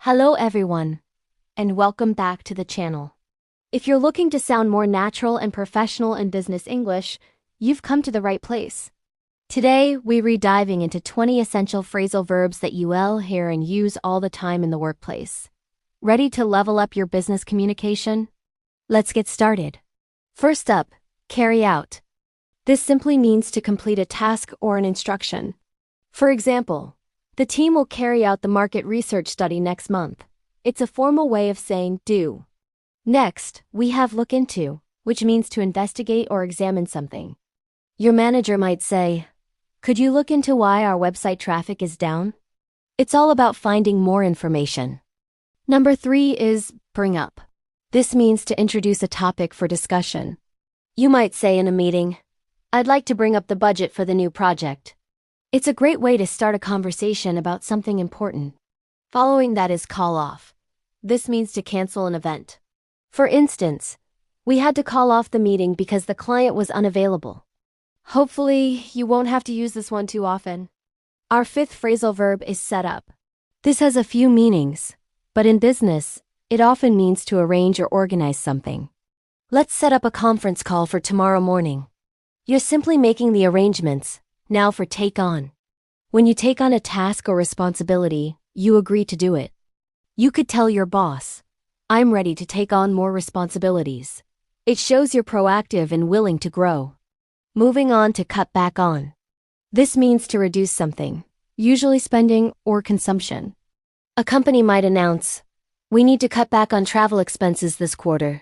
Hello everyone, and welcome back to the channel. If you're looking to sound more natural and professional in business English, you've come to the right place. Today, we're diving into 20 essential phrasal verbs that you will hear and use all the time in the workplace. Ready to level up your business communication? Let's get started. First up, carry out. This simply means to complete a task or an instruction. For example, the team will carry out the market research study next month. It's a formal way of saying do. Next, we have look into, which means to investigate or examine something. Your manager might say, "Could you look into why our website traffic is down?" It's all about finding more information. Number 3 is bring up. This means to introduce a topic for discussion. You might say in a meeting, "I'd like to bring up the budget for the new project." It's a great way to start a conversation about something important. Following that is call off. This means to cancel an event. For instance, we had to call off the meeting because the client was unavailable. Hopefully, you won't have to use this one too often. Our 5th phrasal verb is set up. This has a few meanings, but in business, it often means to arrange or organize something. Let's set up a conference call for tomorrow morning. You're simply making the arrangements. Now for take on. When you take on a task or responsibility, you agree to do it. You could tell your boss, "I'm ready to take on more responsibilities." It shows you're proactive and willing to grow. Moving on to cut back on. This means to reduce something, usually spending or consumption. A company might announce, "We need to cut back on travel expenses this quarter."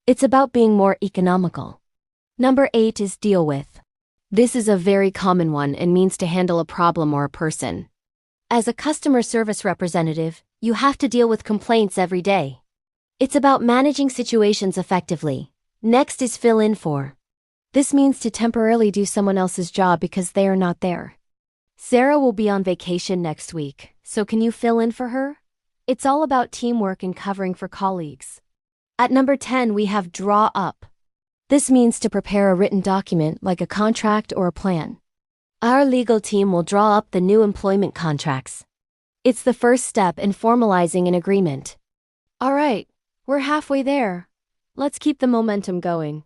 It's about being more economical. Number 8 is deal with. This is a very common one and means to handle a problem or a person. As a customer service representative, you have to deal with complaints every day. It's about managing situations effectively. Next is fill in for. This means to temporarily do someone else's job because they are not there. Sarah will be on vacation next week, so can you fill in for her? It's all about teamwork and covering for colleagues. At number 10, we have draw up. This means to prepare a written document like a contract or a plan. Our legal team will draw up the new employment contracts. It's the first step in formalizing an agreement. All right, we're halfway there. Let's keep the momentum going.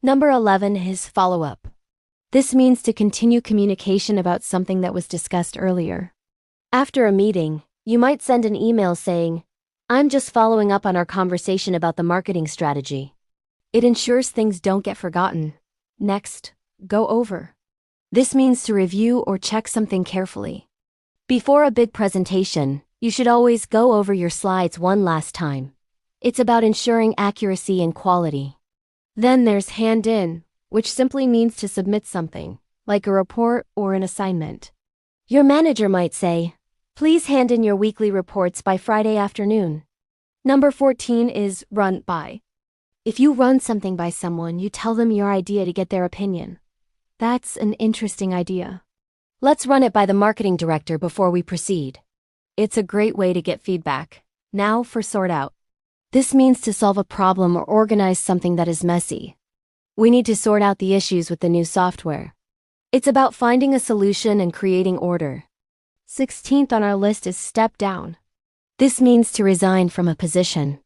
Number 11 is follow up. This means to continue communication about something that was discussed earlier. After a meeting, you might send an email saying, "I'm just following up on our conversation about the marketing strategy." It ensures things don't get forgotten. Next, go over. This means to review or check something carefully. Before a big presentation, you should always go over your slides one last time. It's about ensuring accuracy and quality. Then there's hand in, which simply means to submit something, like a report or an assignment. Your manager might say, "Please hand in your weekly reports by Friday afternoon." Number 14 is run by. If you run something by someone, you tell them your idea to get their opinion. That's an interesting idea. Let's run it by the marketing director before we proceed. It's a great way to get feedback. Now for sort out. This means to solve a problem or organize something that is messy. We need to sort out the issues with the new software. It's about finding a solution and creating order. 16th on our list is step down. This means to resign from a position.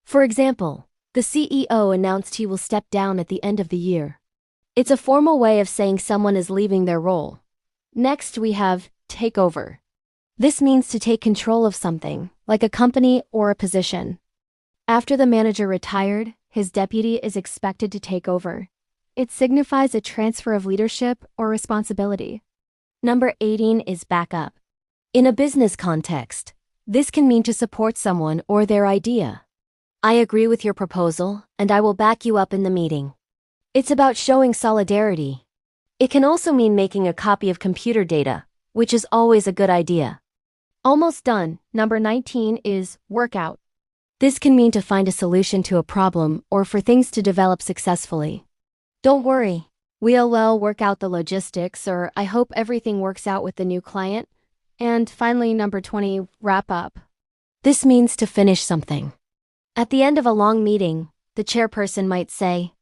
For example, the CEO announced he will step down at the end of the year. It's a formal way of saying someone is leaving their role. Next, we have take over. This means to take control of something, like a company or a position. After the manager retired, his deputy is expected to take over. It signifies a transfer of leadership or responsibility. Number 18 is back up. In a business context, this can mean to support someone or their idea. "I agree with your proposal, and I will back you up in the meeting." It's about showing solidarity. It can also mean making a copy of computer data, which is always a good idea. Almost done. Number 19 is work out. This can mean to find a solution to a problem or for things to develop successfully. Don't worry, we'll work out the logistics, or I hope everything works out with the new client. And finally, number 20, wrap up. This means to finish something. At the end of a long meeting, the chairperson might say,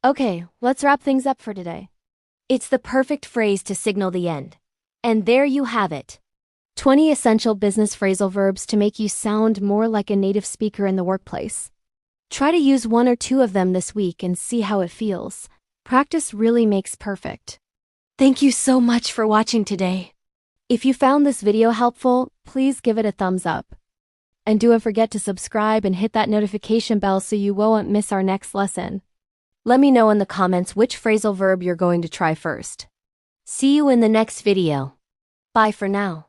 "Okay, let's wrap things up for today." It's the perfect phrase to signal the end. And there you have it. 20 essential business phrasal verbs to make you sound more like a native speaker in the workplace. Try to use one or two of them this week and see how it feels. Practice really makes perfect. Thank you so much for watching today. If you found this video helpful, please give it a thumbs up. And don't forget to subscribe and hit that notification bell so you won't miss our next lesson. Let me know in the comments which phrasal verb you're going to try first. See you in the next video. Bye for now.